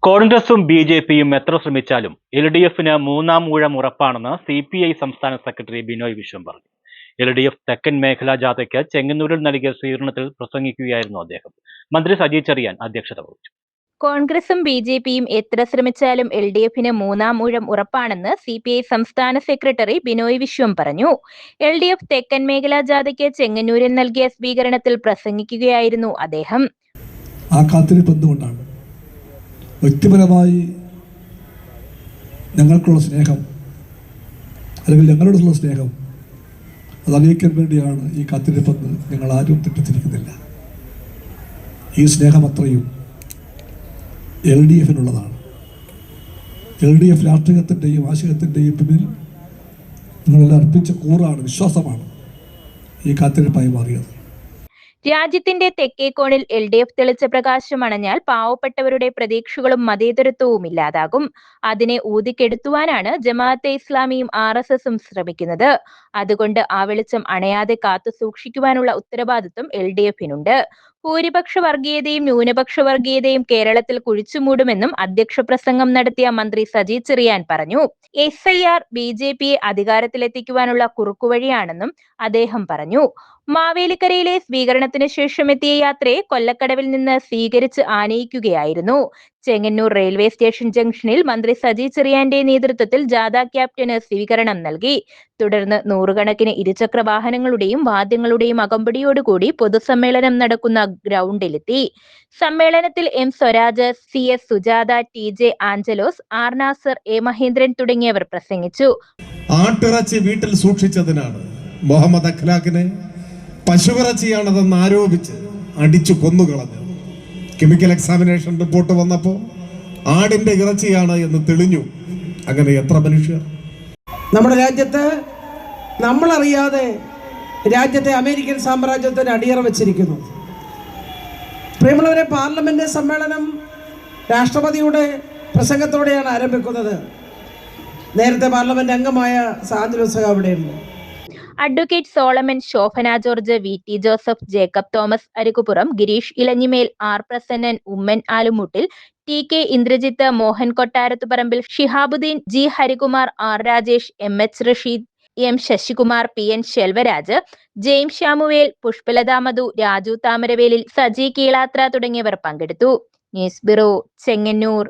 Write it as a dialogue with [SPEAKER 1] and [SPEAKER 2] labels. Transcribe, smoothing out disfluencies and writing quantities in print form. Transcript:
[SPEAKER 1] കോൺഗ്രസും ബി.ജെ.പിയും എത്ര ശ്രമിച്ചാലും എൽ.ഡി.എഫിന് മൂന്നാം ഊഴം ഉറപ്പാണെന്ന് സി.പി.ഐ സംസ്ഥാന സെക്രട്ടറി ബിനോയ് വിശ്വം പറഞ്ഞു. എൽ.ഡി.എഫ് തെക്കൻ മേഖലാ ജാഥയ്ക്ക് ചെങ്ങന്നൂരിൽ നൽകിയ സ്വീകരണത്തിൽ പ്രസംഗിക്കുകയായിരുന്നു അദ്ദേഹം. മന്ത്രി സജി ചെറിയാൻ അധ്യക്ഷത വഹിച്ചു.
[SPEAKER 2] കോൺഗ്രസും ബി.ജെ.പിയും എത്ര ശ്രമിച്ചാലും എൽ.ഡി.എഫിന് മൂന്നാം ഊഴം ഉറപ്പാണെന്ന് സി.പി.ഐ സംസ്ഥാന സെക്രട്ടറി ബിനോയ് വിശ്വം പറഞ്ഞു. എൽ.ഡി.എഫ് തെക്കൻ മേഖലാ ജാഥയ്ക്ക് ചെങ്ങന്നൂരിൽ നൽകിയ സ്വീകരണത്തിൽ പ്രസംഗിക്കുകയായിരുന്നു അദ്ദേഹം.
[SPEAKER 3] ആ കാത്തിരിപ്പ് എന്തുകൊണ്ടാണ്? വ്യക്തിപരമായി ഞങ്ങൾക്കുള്ള സ്നേഹം അല്ലെങ്കിൽ ഞങ്ങളോടുള്ള സ്നേഹം അത് അറിയിക്കാൻ വേണ്ടിയാണ് ഈ കാത്തിരിപ്പെന്ന് ഞങ്ങൾ ആരും തെറ്റിദ്ധരിക്കുന്നില്ല. ഈ സ്നേഹം അത്രയും എൽ.ഡി.എഫിനുള്ളതാണ്. എൽ.ഡി.എഫ് രാഷ്ട്രീയത്തിൻ്റെയും ആശയത്തിൻ്റെയും പിന്നിൽ നിങ്ങളെല്ലാം അർപ്പിച്ച കൂറാണ്, വിശ്വാസമാണ് ഈ കാത്തിരിപ്പായി മാറിയത്.
[SPEAKER 2] രാജ്യത്തിന്റെ തെക്കേക്കോണിൽ എൽ.ഡി.എഫ് തെളിച്ച പ്രകാശം അണഞ്ഞാൽ പാവപ്പെട്ടവരുടെ പ്രതീക്ഷകളും മതേതരത്വവും ഇല്ലാതാകും. അതിനെ ഊതിക്കെടുത്തുവാനാണ് ജമാഅത്തെ ഇസ്ലാമിയും ആർ.എസ്.എസും ശ്രമിക്കുന്നത്. അതുകൊണ്ട് ആ വെളിച്ചം അണയാതെ കാത്തു സൂക്ഷിക്കുവാനുള്ള ഉത്തരവാദിത്വം എൽ.ഡി.എഫിനുണ്ട്. ഭൂരിപക്ഷ വർഗീയതയും ന്യൂനപക്ഷ വർഗീയതയും കേരളത്തിൽ കുഴിച്ചുമൂടുമെന്നും അധ്യക്ഷ പ്രസംഗം നടത്തിയ മന്ത്രി സജി ചെറിയാൻ പറഞ്ഞു. SIR ബി.ജെ.പിയെ അധികാരത്തിലെത്തിക്കുവാനുള്ള കുറുക്കുവഴിയാണെന്നും അദ്ദേഹം പറഞ്ഞു. മാവേലിക്കരയിലെ സ്വീകരണത്തിന് ശേഷം എത്തിയ യാത്രയെ കൊല്ലക്കടവിൽ നിന്ന് സ്വീകരിച്ച് ആനയിക്കുകയായിരുന്നു. ചെങ്ങന്നൂർ റെയിൽവേ സ്റ്റേഷൻ ജംഗ്ഷനിൽ മന്ത്രി സജി ചെറിയാന്റെ നേതൃത്വത്തിൽ ജാഥ ക്യാപ്റ്റന് സ്വീകരണം നൽകി. തുടർന്ന് നൂറുകണക്കിന് ഇരുചക്ര വാഹനങ്ങളുടെയും വാദ്യങ്ങളുടെയും അകമ്പടിയോടുകൂടി പൊതുസമ്മേളനം നടക്കുന്ന ഗ്രൗണ്ടിലെത്തി. സമ്മേളനത്തിൽ M Swaraj, CS Sujatha, TJ Angelos, R Nasar, A Mahendran തുടങ്ങിയവർ പ്രസംഗിച്ചു.
[SPEAKER 4] ആട്ടിറച്ചി വീട്ടിൽ സൂക്ഷിച്ചതിനാണ് മുഹമ്മദ് അഖ്ലാഖിനെ പശുവിറച്ചിയാണതെന്ന് ആരോപിച്ച് അടിച്ചു കൊന്നുകളഞ്ഞു. കെമിക്കൽ എക്സാമിനേഷൻ റിപ്പോർട്ട് വന്നപ്പോൾ ആടിന്റെ ഇറച്ചിയാണ് എന്ന് തെളിഞ്ഞു. അങ്ങനെ എത്ര മനുഷ്യർ
[SPEAKER 5] നമ്മുടെ രാജ്യത്ത് നമ്മളറിയാതെ രാജ്യത്തെ അമേരിക്കൻ സാമ്രാജ്യത്തിന് അടിയറ വെച്ചിരിക്കുന്നു. പ്രിയമുള്ളവരെ, പാർലമെന്റ് സമ്മേളനം രാഷ്ട്രപതിയുടെ പ്രസംഗത്തോടെയാണ് ആരംഭിക്കുന്നത്. നേരത്തെ പാർലമെന്റ് അംഗമായ സാന്ത്വന അവിടെയുണ്ട്.
[SPEAKER 2] Advocate Solomon, Shobhana George, VT Joseph, Jacob Thomas Arikupuram, Girish Elanjimel, R Prasannan, Oommen Alumuttil, TK Indrajith, Mohan Kottarathuparambil, Shihabuddin, G Harikumar, R Rajesh, MH Rasheed, M Sasikumar, PN Selvaraj, James Samuel, Pushpalatha Madhu, Raju Thamaravelil, Saji Keelathra തുടങ്ങിയവർ പങ്കെടുത്തു. News bureau, Chengannur.